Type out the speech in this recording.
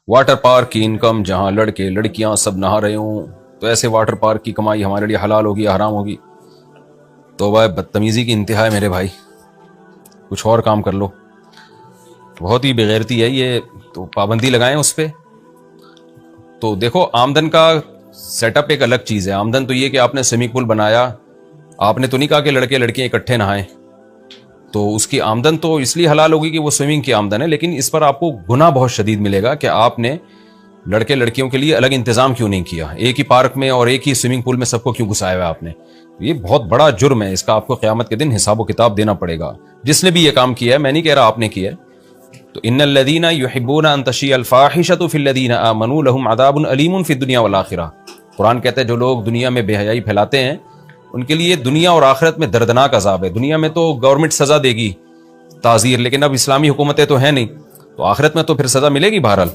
Water park کی income جہاں لڑکے لڑکیاں سب نہا رہے ہوں تو ایسے واٹر پارک کی کمائی ہمارے لیے حلال ہوگی یا حرام ہوگی؟ تو بھائی بدتمیزی کی انتہا ہے میرے بھائی، کچھ اور کام کر لو، بہت ہی بغیرتی ہے یہ، تو پابندی لگائیں اس پہ۔ تو دیکھو آمدن کا سیٹ اپ ایک الگ چیز ہے، آمدن تو یہ کہ آپ نے سوئمنگ پول بنایا، آپ نے تو نہیں کہا کہ لڑکے لڑکیاں اکٹھے نہائیں، تو اس کی آمدن تو اس لیے حلال ہوگی کہ وہ سوئمنگ کی آمدن ہے، لیکن اس پر آپ کو گناہ بہت شدید ملے گا کہ آپ نے لڑکے لڑکیوں کے لیے الگ انتظام کیوں نہیں کیا، ایک ہی پارک میں اور ایک ہی سوئمنگ پول میں سب کو کیوں گھسایا ہوا آپ نے؟ یہ بہت بڑا جرم ہے، اس کا آپ کو قیامت کے دن حساب و کتاب دینا پڑے گا، جس نے بھی یہ کام کیا ہے، میں نہیں کہہ رہا آپ نے کیا ہے۔ تو ان الذین یحبون ان تشیع الفاحشۃ فی الذین آمنوا لهم عذاب علیم فی الدنیا والآخرہ، قرآن کہتا ہے جو لوگ دنیا میں بے حیائی پھیلاتے ہیں ان کے لیے دنیا اور آخرت میں دردناک عذاب ہے۔ دنیا میں تو گورنمنٹ سزا دے گی، تعزیر، لیکن اب اسلامی حکومتیں تو ہیں نہیں، تو آخرت میں تو پھر سزا ملے گی بہرحال۔